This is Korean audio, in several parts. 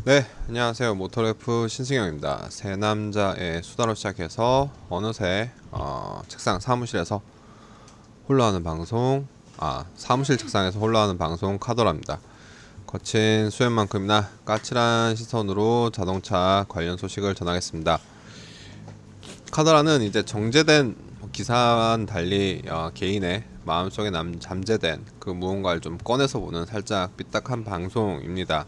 네, 안녕하세요. 모터래프 신승영입니다. 새 남자의 수다로 시작해서 어느새 책상 사무실에서 홀로 하는 방송, 사무실 책상에서 홀로 하는 방송 카더라입니다. 거친 수염만큼이나 까칠한 시선으로 자동차 관련 소식을 전하겠습니다. 카더라는 이제 정제된 기사와는 달리 개인의 마음속에 잠재된 그 무언가를 좀 꺼내서 보는 살짝 삐딱한 방송입니다.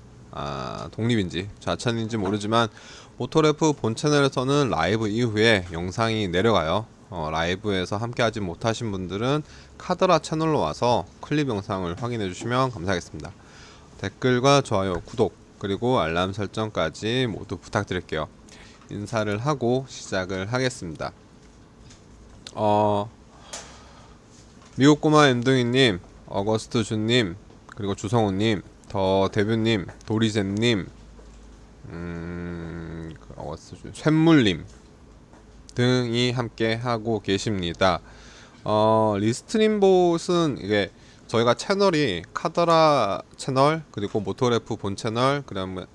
독립인지 좌천인지 모르지만 모터래프 본 채널에서는 라이브 이후에 영상이 내려가요. 라이브에서 함께 하지 못하신 분들은 카더라 채널로 와서 클립 영상을 확인해 주시면 감사하겠습니다. 댓글과 좋아요, 구독, 그리고 알람 설정까지 모두 부탁드릴게요. 인사를 하고 시작을 하겠습니다. 미국 꼬마 엠둥이님, 어거스트 준님, 그리고 주성우님, 더 데뷔님, 도리젠님, 어거스트 준, 쇳물님 등이 함께 하고 계십니다. 리스트님봇은 이게 저희가 채널이 카더라 채널, 그리고 모터래프 본 채널,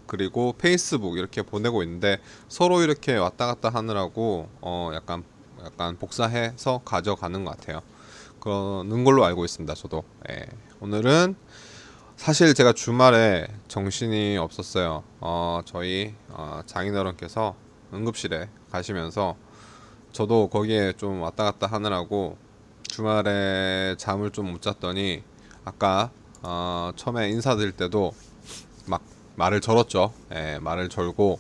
그리고 페이스북 이렇게 보내고 있는데 서로 이렇게 왔다 갔다 하느라고 약간 복사해서 가져가는 것 같아요. 그러는 걸로 알고 있습니다. 저도. 오늘은 사실 제가 주말에 정신이 없었어요. 저희 장인어른께서 응급실에 가시면서 저도 거기에 좀 왔다 갔다 하느라고 주말에 잠을 좀 못 잤더니 아까 처음에 인사드릴 때도 막 말을 절었죠. 말을 절고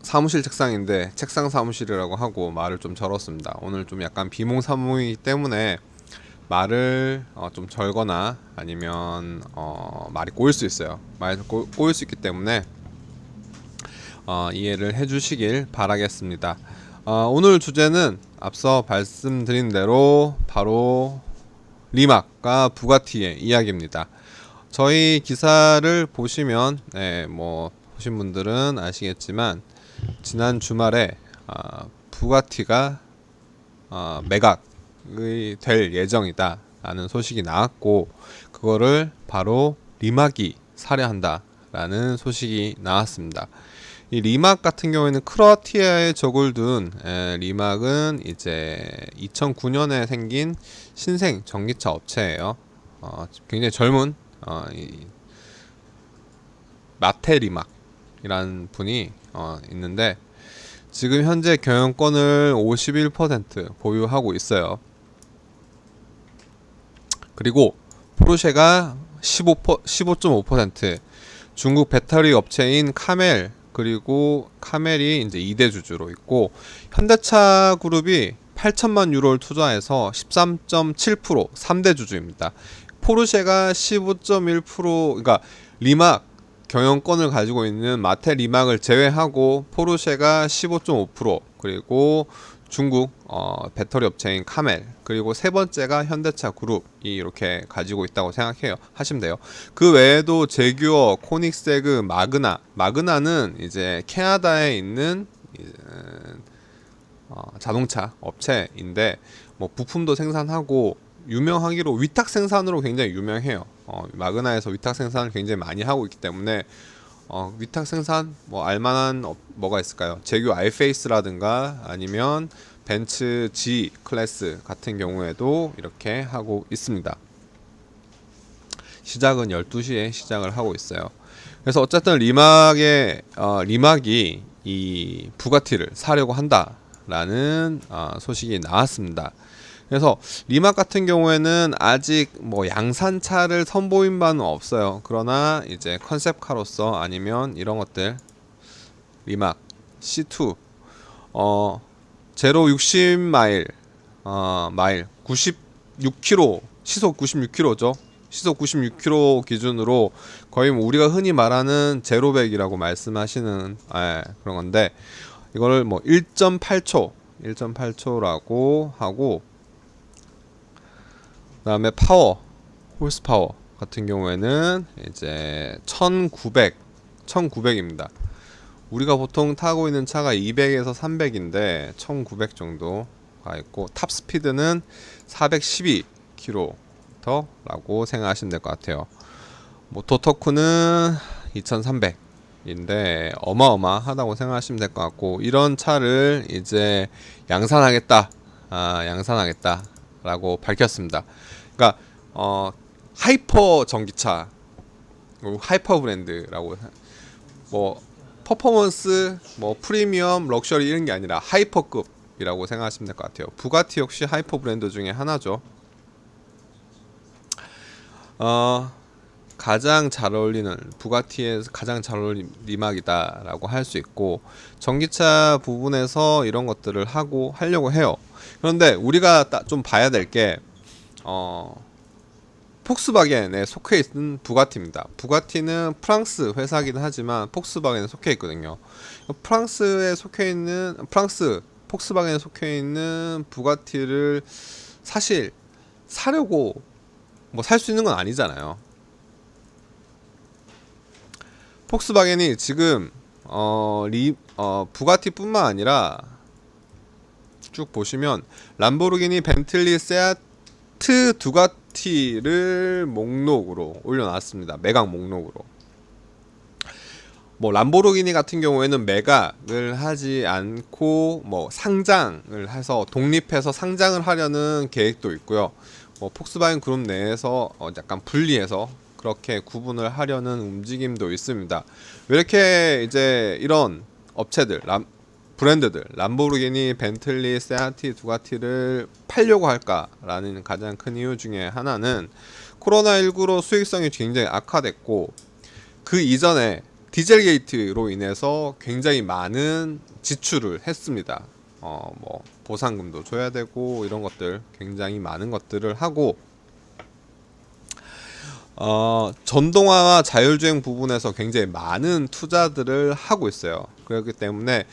사무실 책상인데 책상 사무실이라고 하고 말을 좀 절었습니다. 오늘 좀 약간 비몽사몽이기 때문에 말을 좀 절거나 아니면 말이 꼬일 수 있어요. 말이 꼬일 수 있기 때문에 이해를 해주시길 바라겠습니다. 오늘 주제는 앞서 말씀드린 대로 바로 리막과 부가티의 이야기입니다. 저희 기사를 보시면 보신 분들은 아시겠지만 지난 주말에 부가티가 매각이 될 예정이다 라는 소식이 나왔고, 그거를 바로 리막이 사려 한다 라는 소식이 나왔습니다. 이 리막 같은 경우에는 크로아티아에 적을 둔 리막은 이제 2009년에 생긴 신생 전기차 업체예요. 굉장히 젊은 마테 리막이라는 분이 있는데 지금 현재 경영권을 51% 보유하고 있어요. 그리고 포르쉐가 15.5%, 중국 배터리 업체인 카멜, 그리고 카멜이 이제 2대 주주로 있고, 현대차 그룹이 8천만 유로를 투자해서 13.7% 3대 주주입니다. 포르쉐가 15.1%, 그러니까 리막 경영권을 가지고 있는 마테 리막을 제외하고 포르쉐가 15.5%, 그리고 중국 배터리 업체인 카멜, 그리고 세 번째가 현대차 그룹이 이렇게 가지고 있다고 생각해요. 하시면 돼요. 그 외에도 제규어, 코닉세그, 마그나는 이제 캐나다에 있는 자동차 업체인데 뭐 부품도 생산하고 유명하기로 위탁 생산으로 굉장히 유명해요. 마그나에서 위탁 생산을 굉장히 많이 하고 있기 때문에 위탁 생산 뭐 알만한 뭐가 있을까요? 제규 아이페이스라든가 아니면 벤츠 G 클래스 같은 경우에도 이렇게 하고 있습니다. 시작은 12시에 시작을 하고 있어요. 그래서 어쨌든 리막이 이 부가티를 사려고 한다라는 소식이 나왔습니다. 그래서 리막 같은 경우에는 아직 뭐 양산차를 선보인 바는 없어요. 그러나 이제 컨셉카로서 아니면 이런 것들, 리막 C2 제로 60마일 마일 96km, 시속 96km죠. 시속 96km 기준으로 거의 뭐 우리가 흔히 말하는 제로백이라고 말씀하시는 그런 건데, 이거를 뭐 1.8초라고 하고, 그다음에 홀스파워 같은 경우에는 이제 1900입니다. 우리가 보통 타고 있는 차가 200에서 300인데 1900 정도가 있고, 탑 스피드는 412km라고 생각하시면 될 것 같아요. 모터 토크는 2300인데 어마어마하다고 생각하시면 될 것 같고, 이런 차를 이제 양산하겠다, 양산하겠다라고 밝혔습니다. 그러니까 하이퍼 전기차, 하이퍼 브랜드라고, 뭐 퍼포먼스, 뭐 프리미엄, 럭셔리 이런 게 아니라 하이퍼급이라고 생각하시면 될 것 같아요. 부가티 역시 하이퍼 브랜드 중에 하나죠. 가장 잘 어울리는, 부가티에서 가장 잘 어울리는 리막이다라고 할 수 있고, 전기차 부분에서 이런 것들을 하려고 해요. 그런데 우리가 좀 봐야 될 게 폭스바겐에 속해 있는 부가티입니다. 부가티는 프랑스 회사긴 하지만 폭스바겐에 속해 있거든요. 폭스바겐에 속해 있는 부가티를 사실 사려고 뭐 살 수 있는 건 아니잖아요. 폭스바겐이 지금 부가티뿐만 아니라 쭉 보시면 람보르기니, 벤틀리, 세아트, 두가티를 목록으로 올려놨습니다. 매각 목록으로. 뭐 람보르기니 같은 경우에는 매각을 하지 않고 뭐 상장을 해서 독립해서 상장을 하려는 계획도 있고요. 뭐 폭스바겐 그룹 내에서 약간 분리해서 그렇게 구분을 하려는 움직임도 있습니다. 왜 이렇게 이제 이런 업체들, 브랜드들, 람보르기니, 벤틀리, 세아티, 두가티를 팔려고 할까라는 가장 큰 이유 중에 하나는 코로나19로 수익성이 굉장히 악화됐고, 그 이전에 디젤 게이트로 인해서 굉장히 많은 지출을 했습니다. 뭐 보상금도 줘야 되고 이런 것들, 굉장히 많은 것들을 하고, 전동화와 자율주행 부분에서 굉장히 많은 투자들을 하고 있어요. 그렇기 때문에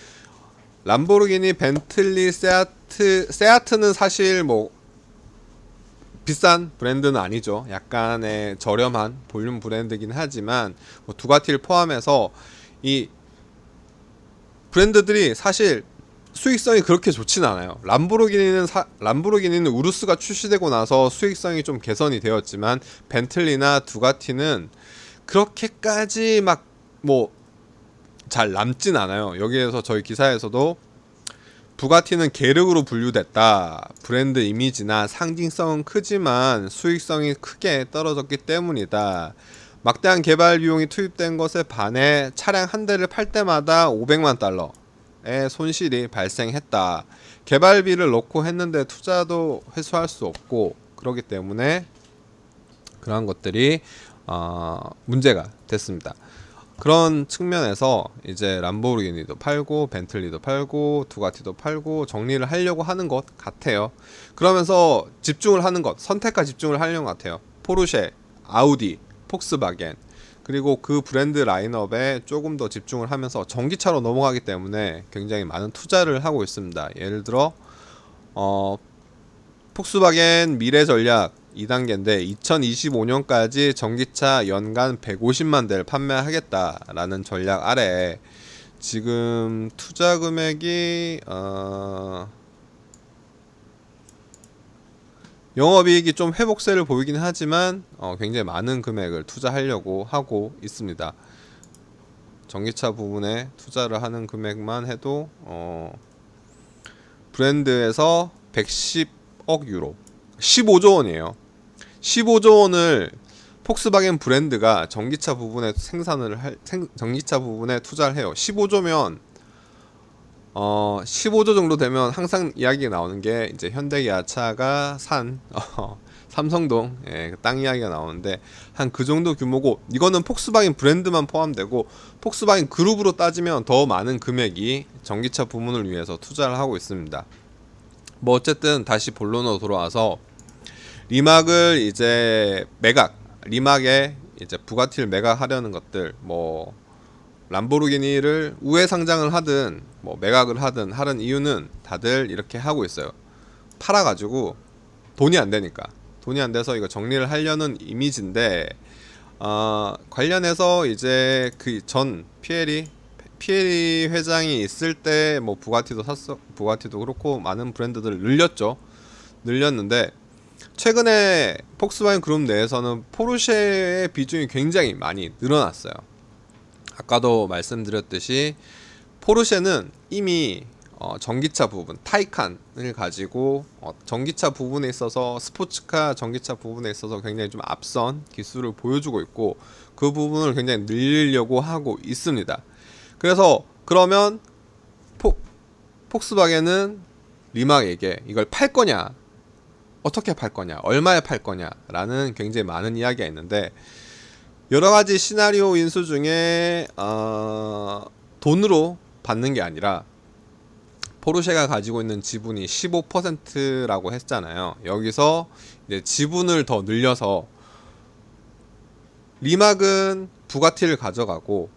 람보르기니, 벤틀리, 세아트는 사실 뭐 비싼 브랜드는 아니죠. 약간의 저렴한 볼륨 브랜드긴 하지만 뭐 두가티를 포함해서 이 브랜드들이 사실 수익성이 그렇게 좋진 않아요. 람보르기니는 우루스가 출시되고 나서 수익성이 좀 개선이 되었지만, 벤틀리나 두가티는 그렇게까지 막 뭐 잘 남진 않아요. 여기에서 저희 기사에서도 부가티는 계륵으로 분류됐다. 브랜드 이미지나 상징성은 크지만 수익성이 크게 떨어졌기 때문이다. 막대한 개발 비용이 투입된 것에 반해 차량 한 대를 팔 때마다 500만 달러의 손실이 발생했다. 개발비를 넣고 했는데 투자도 회수할 수 없고, 그렇기 때문에 그러한 것들이 문제가 됐습니다. 그런 측면에서 이제 람보르기니도 팔고 벤틀리도 팔고 두가티도 팔고 정리를 하려고 하는 것 같아요. 그러면서 집중을 하는 것, 선택과 집중을 하려는 것 같아요. 포르쉐, 아우디, 폭스바겐, 그리고 그 브랜드 라인업에 조금 더 집중을 하면서 전기차로 넘어가기 때문에 굉장히 많은 투자를 하고 있습니다. 예를 들어 폭스바겐 미래 전략 2단계인데 2025년까지 전기차 연간 150만 대를 판매하겠다라는 전략 아래 지금 투자 금액이 영업이익이 좀 회복세를 보이긴 하지만 굉장히 많은 금액을 투자하려고 하고 있습니다. 전기차 부분에 투자를 하는 금액만 해도 브랜드에서 110억 유로, 15조 원이에요. 15조 원을 폭스바겐 브랜드가 전기차 부분에 전기차 부분에 투자를 해요. 15조면 15조 정도 되면 항상 이야기가 나오는 게 이제 현대기아차가 산 삼성동 땅 이야기가 나오는데, 한 그 정도 규모고, 이거는 폭스바겐 브랜드만 포함되고 폭스바겐 그룹으로 따지면 더 많은 금액이 전기차 부문을 위해서 투자를 하고 있습니다. 뭐 어쨌든 다시 본론으로 돌아와서 리막을 이제 리막에 이제 부가티를 매각하려는 것들, 뭐 람보르기니를 우회 상장을 하든 뭐 매각을 하든 하는 이유는 다들 이렇게 하고 있어요. 팔아가지고 돈이 안 돼서 이거 정리를 하려는 이미지인데, 관련해서 이제 그 전 피에리 회장이 있을 때 뭐 부가티도 그렇고 많은 브랜드들을 늘렸는데, 최근에 폭스바겐 그룹 내에서는 포르쉐의 비중이 굉장히 많이 늘어났어요. 아까도 말씀드렸듯이 포르쉐는 이미 전기차 부분 타이칸을 가지고 전기차 부분에 있어서 스포츠카 전기차 부분에 있어서 굉장히 좀 앞선 기술을 보여주고 있고 그 부분을 굉장히 늘리려고 하고 있습니다. 그래서 그러면 폭스바겐은 리막에게 이걸 팔 거냐, 어떻게 팔 거냐, 얼마에 팔 거냐라는 굉장히 많은 이야기가 있는데 여러 가지 시나리오 인수 중에 돈으로 받는 게 아니라 포르쉐가 가지고 있는 지분이 15%라고 했잖아요. 여기서 이제 지분을 더 늘려서 리막은 부가티를 가져가고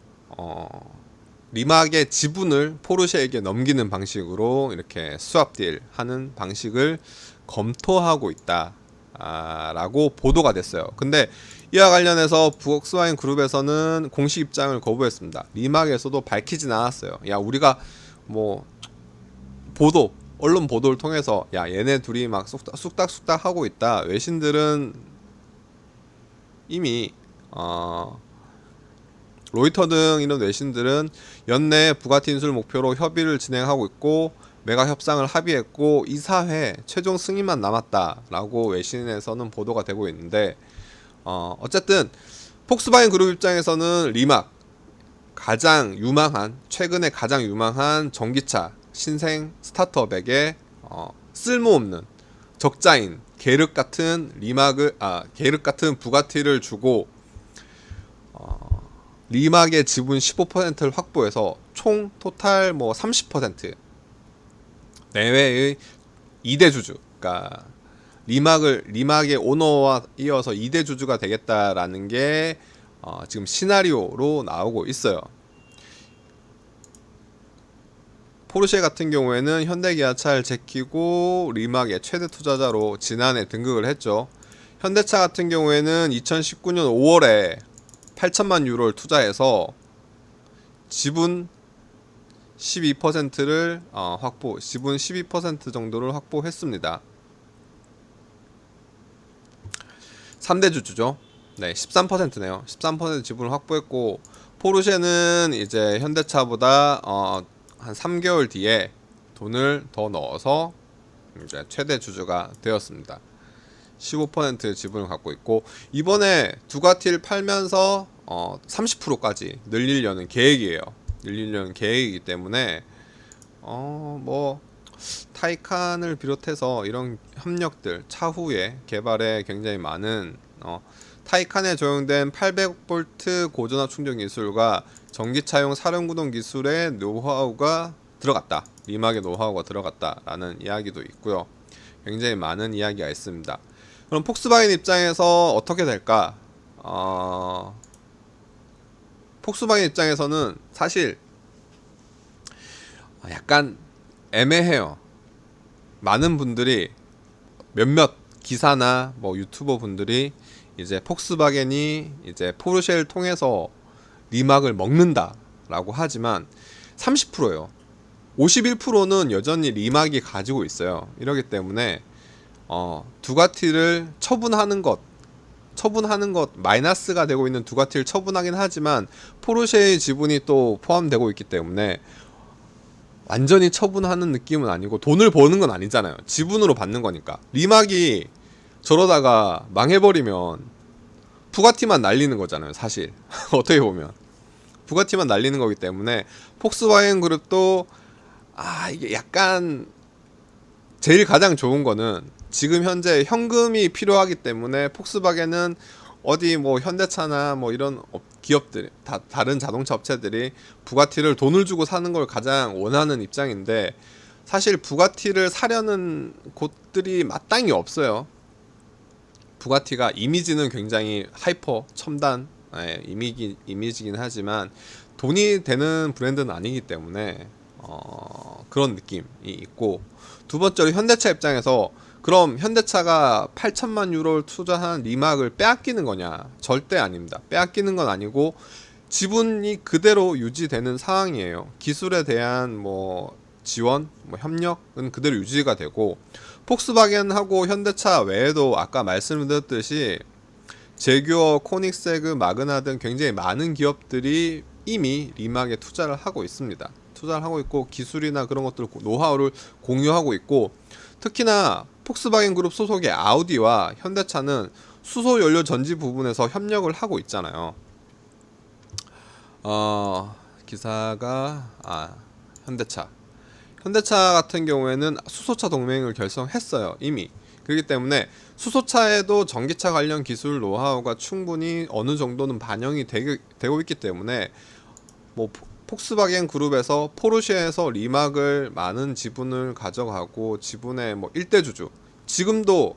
리막의 지분을 포르쉐에게 넘기는 방식으로 이렇게 스왑 딜 하는 방식을 검토하고 있다 라고 보도가 됐어요. 근데 이와 관련해서 부옥스와인 그룹에서는 공식 입장을 거부했습니다. 리막에서도 밝히진 않았어요. 야, 우리가 뭐 언론 보도를 통해서 야, 얘네 둘이 막 쑥닥쑥닥 하고 있다. 외신들은 이미 로이터 등 이런 외신들은 연내 부가티 인수를 목표로 협의를 진행하고 있고 매각 협상을 합의했고 이사회 최종 승인만 남았다라고 외신에서는 보도가 되고 있는데 어쨌든 폭스바겐 그룹 입장에서는 리막 최근에 가장 유망한 전기차 신생 스타트업에게 쓸모없는 적자인 계륵 같은 부가티를 주고 리막의 지분 15%를 확보해서 총 토탈 뭐 30% 내외의 2대 주주, 그러니까 리막의 오너와 이어서 2대 주주가 되겠다라는 게 지금 시나리오로 나오고 있어요. 포르쉐 같은 경우에는 현대기아차를 제키고 리막의 최대 투자자로 지난해 등극을 했죠. 현대차 같은 경우에는 2019년 5월에 8천만 유로를 투자해서 지분 12%를 지분 12% 정도를 확보했습니다. 3대 주주죠. 네, 13%네요. 13% 지분을 확보했고 포르쉐는 이제 현대차보다 한 3개월 뒤에 돈을 더 넣어서 이제 최대 주주가 되었습니다. 15% 지분을 갖고 있고 이번에 두가티를 팔면서 30%까지 늘리려는 계획이기 때문에 뭐 타이칸을 비롯해서 이런 협력들 차후에 개발에 굉장히 많은 타이칸에 적용된 800V 고전압 충전 기술과 전기차용 사륜구동 기술의 노하우가 들어갔다. 리막의 노하우가 들어갔다라는 이야기도 있고요. 굉장히 많은 이야기가 있습니다. 그럼 폭스바겐 입장에서 어떻게 될까? 폭스바겐 입장에서는 사실 약간 애매해요. 많은 분들이 몇몇 기사나 뭐 유튜버 분들이 이제 폭스바겐이 이제 포르쉐를 통해서 리막을 먹는다라고 하지만 30%예요. 51%는 여전히 리막이 가지고 있어요. 이러기 때문에 두가티를 처분하는 것 마이너스가 되고 있는 두가티를 처분하긴 하지만 포르쉐의 지분이 또 포함되고 있기 때문에 완전히 처분하는 느낌은 아니고 돈을 버는 건 아니잖아요. 지분으로 받는 거니까. 리막이 저러다가 망해버리면 부가티만 날리는 거잖아요, 사실. 어떻게 보면 부가티만 날리는 거기 때문에 폭스바겐 그룹도 이게 약간 제일 가장 좋은 거는 지금 현재 현금이 필요하기 때문에 폭스바겐은 어디 뭐 현대차나 뭐 이런 기업들 다른 자동차 업체들이 부가티를 돈을 주고 사는 걸 가장 원하는 입장인데 사실 부가티를 사려는 곳들이 마땅히 없어요. 부가티가 이미지는 굉장히 하이퍼 첨단 이미지긴 하지만 돈이 되는 브랜드는 아니기 때문에 그런 느낌이 있고, 두 번째로 현대차 입장에서 그럼 현대차가 8천만 유로를 투자한 리막을 빼앗기는 거냐? 절대 아닙니다. 빼앗기는 건 아니고 지분이 그대로 유지되는 상황이에요. 기술에 대한 뭐 지원, 뭐 협력은 그대로 유지가 되고, 폭스바겐하고 현대차 외에도 아까 말씀드렸듯이 제규어, 코닉세그, 마그나 등 굉장히 많은 기업들이 이미 리막에 투자를 하고 있습니다. 투자를 하고 있고 기술이나 그런 것들 노하우를 공유하고 있고, 특히나 폭스바겐 그룹 소속의 아우디와 현대차는 수소 연료 전지 부분에서 협력을 하고 있잖아요. 기사가 현대차 같은 경우에는 수소차 동맹을 결성했어요, 이미. 그렇기 때문에 수소차에도 전기차 관련 기술 노하우가 충분히 어느 정도는 반영이 되고 있기 때문에 뭐 폭스바겐 그룹에서 포르쉐에서 리막을 많은 지분을 가져가고 지분의 뭐 1대 주주, 지금도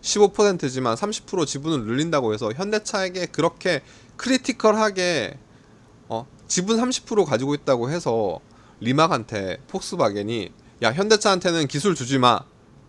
15%지만 30% 지분을 늘린다고 해서 현대차에게 그렇게 크리티컬하게 지분 30% 가지고 있다고 해서 리막한테 폭스바겐이 야 현대차한테는 기술 주지마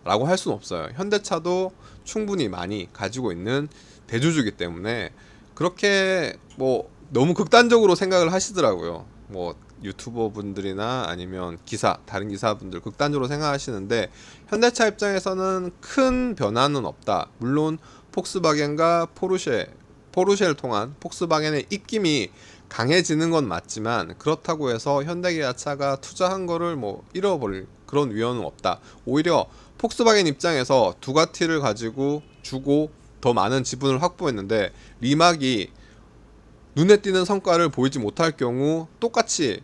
라고 할 수는 없어요. 현대차도 충분히 많이 가지고 있는 대주주이기 때문에 그렇게 뭐 너무 극단적으로 생각을 하시더라고요. 뭐 유튜버 분들이나 아니면 다른 기사분들 극단적으로 생각하시는데, 현대차 입장에서는 큰 변화는 없다. 물론 폭스바겐과 포르쉐를 통한 폭스바겐의 입김이 강해지는 건 맞지만, 그렇다고 해서 현대기아차가 투자한 거를 뭐 잃어버릴 그런 위험은 없다. 오히려 폭스바겐 입장에서 두가티를 가지고 주고 더 많은 지분을 확보했는데, 리막이 눈에 띄는 성과를 보이지 못할 경우 똑같이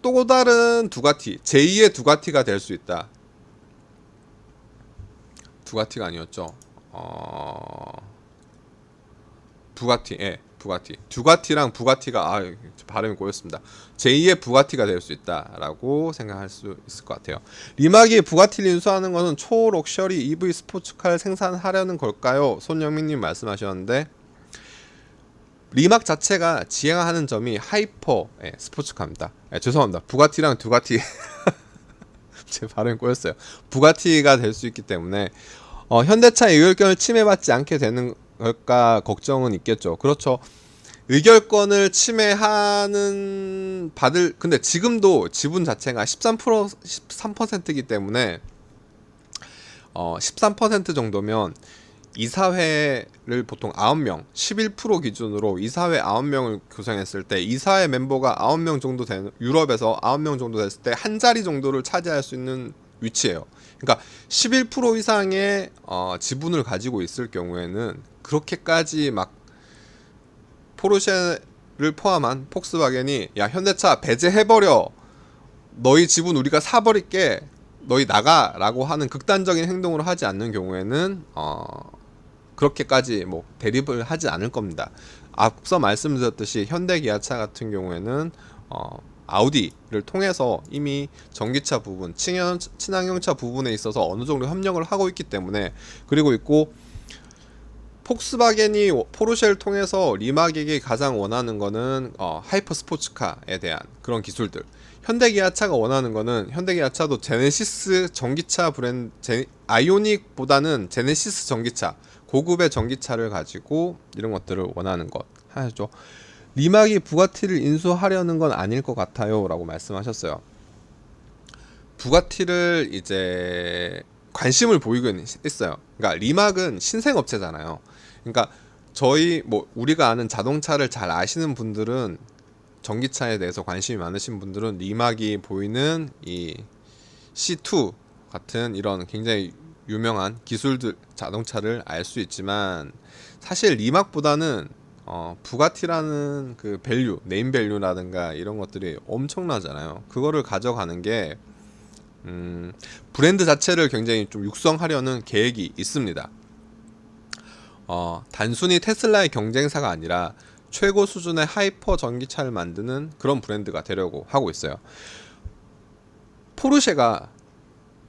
또 다른 두가티, 제2의 두가티가 될 수 있다. 두가티가 아니었죠. 두가티랑 부가티가 발음이 꼬였습니다. 제2의 부가티가 될 수 있다라고 생각할 수 있을 것 같아요. 리막이 부가티를 인수하는 것은 초럭셔리 EV 스포츠카를 생산하려는 걸까요? 손영민님 말씀하셨는데, 리막 자체가 지향하는 점이 하이퍼 스포츠카입니다. 죄송합니다. 부가티랑 두가티 제 발음이 꼬였어요. 부가티가 될 수 있기 때문에 현대차의 의결권을 침해받지 않게 되는 걸까 걱정은 있겠죠. 그렇죠. 의결권을 근데 지금도 지분 자체가 13%이기 때문에 13% 정도면 이사회를 보통 9명, 11% 기준으로 이사회 9명을 구성했을 때, 이사회 멤버가 9명 정도 되는, 유럽에서 9명 정도 됐을 때 한 자리 정도를 차지할 수 있는 위치예요. 그러니까 11% 이상의 지분을 가지고 있을 경우에는 그렇게까지 막 포르쉐를 포함한 폭스바겐이 야 현대차 배제해버려, 너희 지분 우리가 사버릴게, 너희 나가 라고 하는 극단적인 행동을 하지 않는 경우에는 그렇게까지 뭐 대립을 하지 않을 겁니다. 앞서 말씀드렸듯이 현대기아차 같은 경우에는 아우디를 통해서 이미 전기차 부분, 친환경차 부분에 있어서 어느 정도 협력을 하고 있기 때문에, 그리고 있고 폭스바겐이 포르쉐를 통해서 리막에게 가장 원하는 거는 하이퍼 스포츠카에 대한 그런 기술들, 현대기아차가 원하는 거는, 현대기아차도 제네시스 전기차 브랜드, 아이오닉보다는 제네시스 전기차, 고급의 전기차를 가지고 이런 것들을 원하는 것 하죠. 리막이 부가티를 인수하려는 건 아닐 것 같아요 라고 말씀하셨어요. 부가티를 이제 관심을 보이긴 있어요. 그러니까 리막은 신생업체잖아요. 그러니까 우리가 아는 자동차를 잘 아시는 분들은, 전기차에 대해서 관심이 많으신 분들은 리막이 보이는 이 C2 같은 이런 굉장히 유명한 기술들, 자동차를 알 수 있지만, 사실 리막보다는 부가티라는 그 밸류, 네임 밸류라든가 이런 것들이 엄청나잖아요. 그거를 가져가는 게 브랜드 자체를 굉장히 좀 육성하려는 계획이 있습니다. 단순히 테슬라의 경쟁사가 아니라 최고 수준의 하이퍼 전기차를 만드는 그런 브랜드가 되려고 하고 있어요. 포르쉐가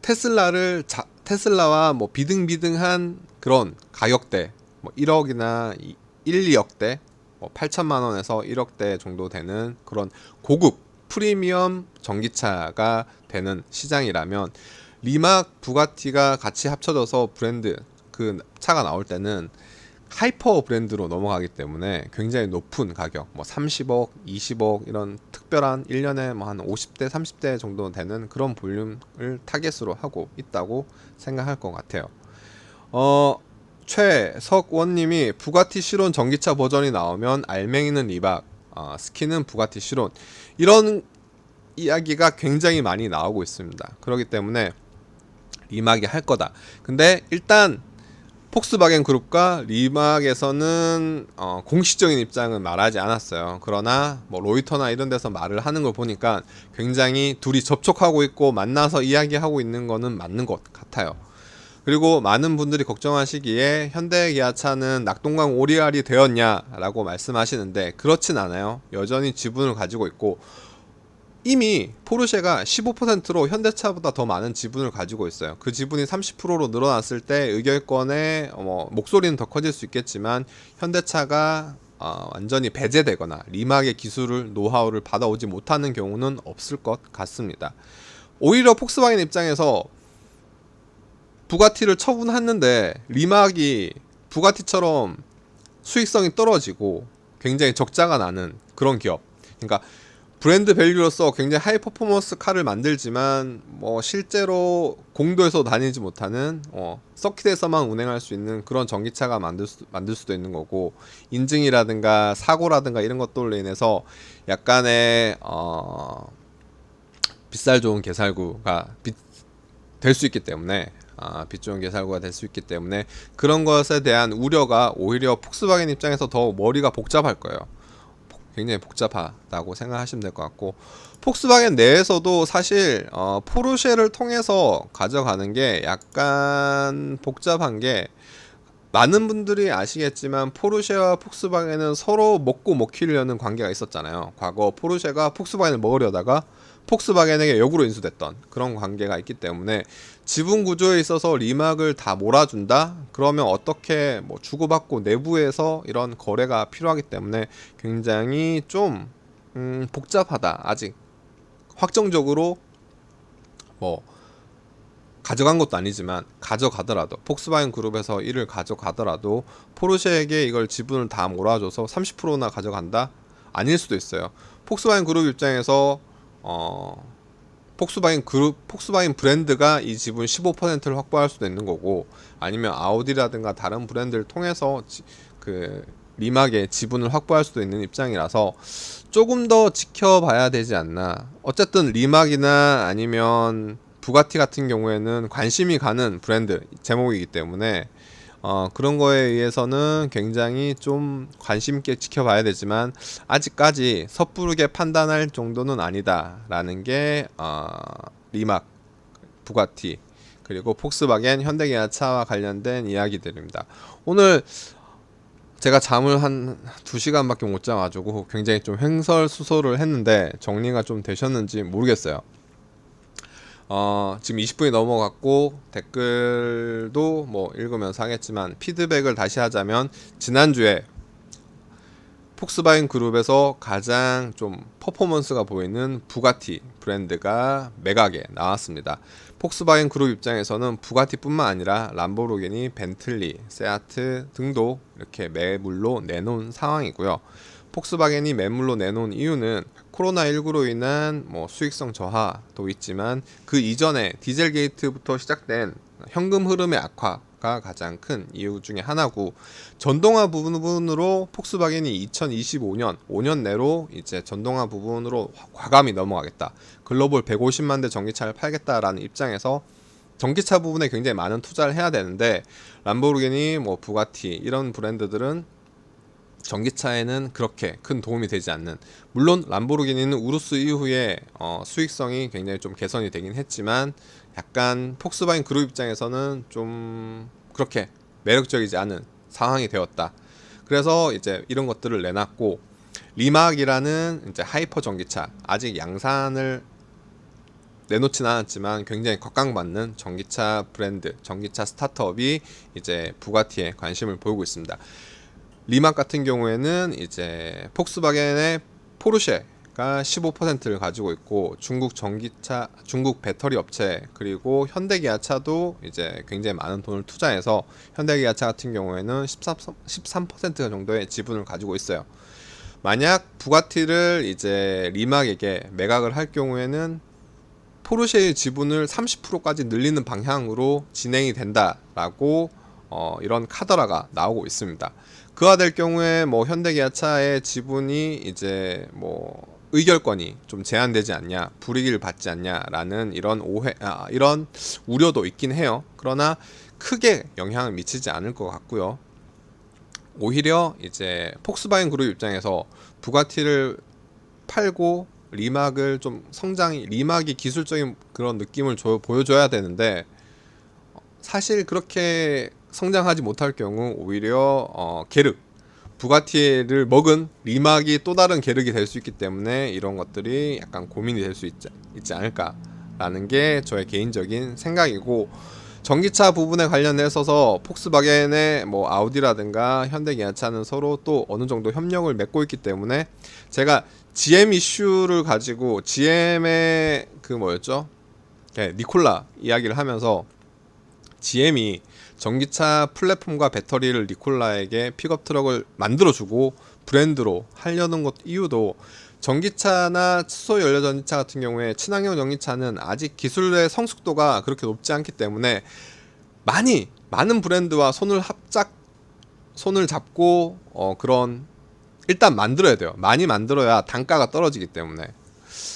테슬라와 뭐 비등비등한 그런 가격대, 뭐 1억이나 2억대, 뭐 8천만 원에서 1억대 정도 되는 그런 고급 프리미엄 전기차가 되는 시장이라면, 리막, 부가티가 같이 합쳐져서 브랜드 그 차가 나올 때는 하이퍼 브랜드로 넘어가기 때문에 굉장히 높은 가격, 뭐 30억, 20억 이런 특별한 1년에 뭐 한 50대, 30대 정도 되는 그런 볼륨을 타겟으로 하고 있다고 생각할 것 같아요. 최석원님이 부가티 실온 전기차 버전이 나오면 알맹이는 리막, 스키는 부가티 시론, 이런 이야기가 굉장히 많이 나오고 있습니다. 그렇기 때문에 리막이 할 거다. 근데 일단 폭스바겐 그룹과 리막에서는 공식적인 입장은 말하지 않았어요. 그러나 뭐 로이터나 이런 데서 말을 하는 걸 보니까 굉장히 둘이 접촉하고 있고 만나서 이야기하고 있는 거는 맞는 것 같아요. 그리고 많은 분들이 걱정하시기에 현대기아차는 낙동강 오리알이 되었냐라고 말씀하시는데 그렇진 않아요. 여전히 지분을 가지고 있고 이미 포르쉐가 15%로 현대차보다 더 많은 지분을 가지고 있어요. 그 지분이 30%로 늘어났을 때 의결권의 목소리는 더 커질 수 있겠지만 현대차가 완전히 배제되거나 리막의 기술을 노하우를 받아오지 못하는 경우는 없을 것 같습니다. 오히려 폭스바겐 입장에서 부가티를 처분했는데 리막이 부가티처럼 수익성이 떨어지고 굉장히 적자가 나는 그런 기업, 그러니까 브랜드 밸류로서 굉장히 하이 퍼포먼스 카를 만들지만 뭐 실제로 공도에서 다니지 못하는 서킷에서만 운행할 수 있는 그런 전기차가 만들 수도 있는 거고, 인증이라든가 사고라든가 이런 것들로 인해서 약간의 빗살 좋은 개살구가 될 수 있기 때문에 빗 좋은 개살구가 될 수 있기 때문에 그런 것에 대한 우려가 오히려 폭스바겐 입장에서 더 머리가 복잡할 거예요. 굉장히 복잡하다고 생각하시면 될 것 같고, 폭스바겐 내에서도 사실 포르쉐를 통해서 가져가는 게 약간 복잡한 게, 많은 분들이 아시겠지만 포르쉐와 폭스바겐은 서로 먹고 먹히려는 관계가 있었잖아요. 과거 포르쉐가 폭스바겐을 먹으려다가 폭스바겐에게 역으로 인수됐던 그런 관계가 있기 때문에 지분 구조에 있어서 리막을 다 몰아준다? 그러면 어떻게 뭐 주고받고 내부에서 이런 거래가 필요하기 때문에 굉장히 좀 복잡하다. 아직 확정적으로 뭐 가져간 것도 아니지만 가져가더라도, 폭스바겐 그룹에서 이를 가져가더라도 포르쉐에게 이걸 지분을 다 몰아줘서 30%나 가져간다? 아닐 수도 있어요. 폭스바겐 그룹 입장에서 폭스바겐 브랜드가 이 지분 15%를 확보할 수도 있는 거고, 아니면 아우디라든가 다른 브랜드를 통해서 그 리막의 지분을 확보할 수도 있는 입장이라서 조금 더 지켜봐야 되지 않나. 어쨌든 리막이나 아니면 부가티 같은 경우에는 관심이 가는 브랜드 제목이기 때문에 그런 거에 의해서는 굉장히 좀 관심 있게 지켜봐야 되지만 아직까지 섣부르게 판단할 정도는 아니다라는 게 리막, 부가티, 그리고 폭스바겐, 현대기아차와 관련된 이야기들입니다. 오늘 제가 잠을 한 2시간밖에 못 자가지고 굉장히 좀 횡설수설을 했는데 정리가 좀 되셨는지 모르겠어요. 지금 20분이 넘어갔고 댓글도 뭐 읽으면서 하겠지만 피드백을 다시 하자면, 지난주에 폭스바겐 그룹에서 가장 좀 퍼포먼스가 보이는 부가티 브랜드가 매각에 나왔습니다. 폭스바겐 그룹 입장에서는 부가티뿐만 아니라 람보르기니, 벤틀리, 세아트 등도 이렇게 매물로 내놓은 상황이고요. 폭스바겐이 매물로 내놓은 이유는 코로나19로 인한 뭐 수익성 저하도 있지만 그 이전에 디젤 게이트부터 시작된 현금 흐름의 악화가 가장 큰 이유 중에 하나고, 전동화 부분으로 폭스바겐이 2025년 5년 내로 이제 전동화 부분으로 과감히 넘어가겠다, 글로벌 150만 대 전기차를 팔겠다라는 입장에서 전기차 부분에 굉장히 많은 투자를 해야 되는데, 람보르기니, 뭐 부가티 이런 브랜드들은 전기차에는 그렇게 큰 도움이 되지 않는, 물론 람보르기니는 우루스 이후에 수익성이 굉장히 좀 개선이 되긴 했지만 약간 폭스바겐 그룹 입장에서는 좀 그렇게 매력적이지 않은 상황이 되었다. 그래서 이제 이런 것들을 내놨고, 리막이라는 이제 하이퍼 전기차, 아직 양산을 내놓진 않았지만 굉장히 곽강받는 전기차 브랜드, 전기차 스타트업이 이제 부가티에 관심을 보이고 있습니다. 리막 같은 경우에는 이제 폭스바겐의 포르쉐가 15%를 가지고 있고, 중국 전기차, 중국 배터리 업체, 그리고 현대기아차도 이제 굉장히 많은 돈을 투자해서 현대기아차 같은 경우에는 13% 정도의 지분을 가지고 있어요. 만약 부가티를 이제 리막에게 매각을 할 경우에는 포르쉐의 지분을 30%까지 늘리는 방향으로 진행이 된다라고 이런 카더라가 나오고 있습니다. 그와 될 경우에 뭐 현대기아차의 지분이 이제 뭐 의결권이 좀 제한되지 않냐, 불이익을 받지 않냐라는 이런 이런 우려도 있긴 해요. 그러나 크게 영향을 미치지 않을 것 같고요. 오히려 이제 폭스바겐 그룹 입장에서 부가티를 팔고 리막을 좀 리막이 기술적인 그런 느낌을 보여줘야 되는데 사실 그렇게 성장하지 못할 경우 오히려 게르 부가티를 먹은 리막이 또 다른 게르기 될 수 있기 때문에 이런 것들이 약간 고민이 될 수 있지 않을까라는 게 저의 개인적인 생각이고, 전기차 부분에 관련해서 폭스바겐의 뭐 아우디라든가 현대기아차는 서로 또 어느 정도 협력을 맺고 있기 때문에 제가 GM 이슈를 가지고 GM의 그 뭐였죠? 니콜라 이야기를 하면서 GM이 전기차 플랫폼과 배터리를 니콜라에게 픽업 트럭을 만들어주고 브랜드로 하려는 것 이유도, 전기차나 수소 연료 전기차 같은 경우에 친환경 전기차는 아직 기술의 성숙도가 그렇게 높지 않기 때문에 많은 브랜드와 손을 잡고 그런 일단 만들어야 돼요. 많이 만들어야 단가가 떨어지기 때문에.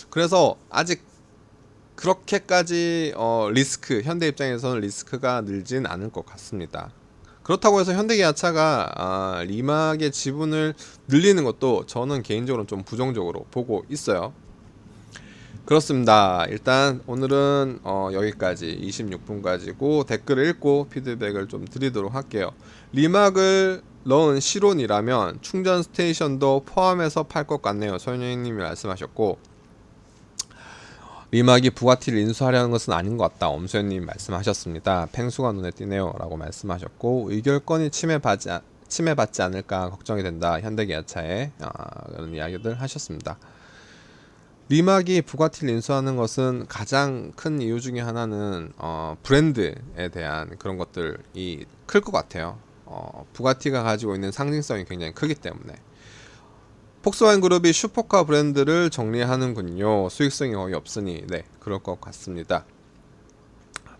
그래서 아직 그렇게까지 현대 입장에서는 리스크가 늘진 않을 것 같습니다. 그렇다고 해서 현대기아차가 리막의 지분을 늘리는 것도 저는 개인적으로 좀 부정적으로 보고 있어요. 그렇습니다. 일단 오늘은 여기까지 26분 가지고 댓글을 읽고 피드백을 좀 드리도록 할게요. 리막을 넣은 실온이라면 충전 스테이션도 포함해서 팔 것 같네요. 소연님이 말씀하셨고, 리막이 부가티를 인수하려는 것은 아닌 것 같다. 엄수현님 말씀하셨습니다. 팽수가 눈에 띄네요 라고 말씀하셨고, 의결권이 침해받지 않을까 걱정이 된다. 현대기아차에 그런 이야기들 하셨습니다. 리막이 부가티를 인수하는 것은 가장 큰 이유 중에 하나는 브랜드에 대한 그런 것들이 클 것 같아요. 부가티가 가지고 있는 상징성이 굉장히 크기 때문에. 폭스바겐 그룹이 슈퍼카 브랜드를 정리하는군요. 수익성이 거의 없으니. 네, 그럴 것 같습니다.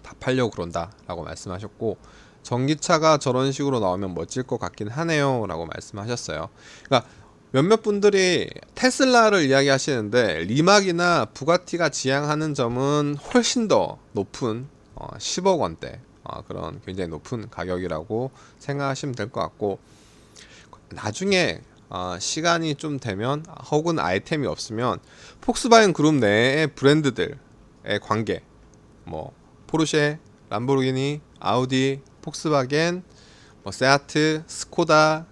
다 팔려고 그런다 라고 말씀하셨고, 전기차가 저런 식으로 나오면 멋질 것 같긴 하네요 라고 말씀하셨어요. 그러니까 몇몇 분들이 테슬라를 이야기하시는데 리막이나 부가티가 지향하는 점은 훨씬 더 높은 10억 원대 그런 굉장히 높은 가격이라고 생각하시면 될 것 같고, 나중에 시간이 좀 되면 혹은 아이템이 없으면 폭스바겐 그룹 내의 브랜드들의 관계, 뭐 포르쉐, 람보르기니, 아우디, 폭스바겐, 뭐 세아트, 스코다,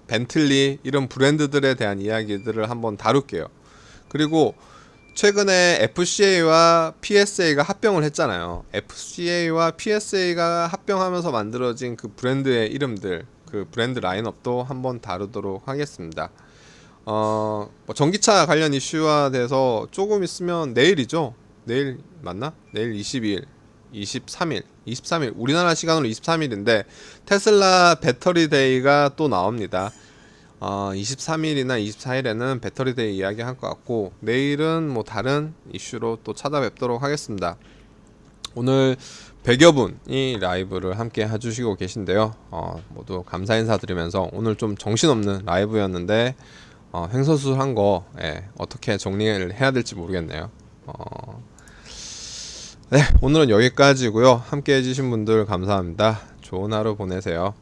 벤틀리 이런 브랜드들에 대한 이야기들을 한번 다룰게요. 그리고 최근에 FCA와 PSA가 합병을 했잖아요. FCA와 PSA가 합병하면서 만들어진 그 브랜드의 이름들, 그 브랜드 라인업도 한번 다루도록 하겠습니다. 뭐 전기차 관련 이슈와 대해서 조금 있으면 내일이죠. 내일 맞나? 내일 22일, 23일 우리나라 시간으로 23일인데 테슬라 배터리 데이가 또 나옵니다. 23일이나 24일에는 배터리 데이 이야기 할 것 같고, 내일은 뭐 다른 이슈로 또 찾아뵙도록 하겠습니다. 오늘 100여 분이 라이브를 함께 해주시고 계신데요. 모두 감사 인사드리면서 오늘 좀 정신없는 라이브였는데 횡설수설한 거 어떻게 정리를 해야 될지 모르겠네요. 네, 오늘은 여기까지고요. 함께 해주신 분들 감사합니다. 좋은 하루 보내세요.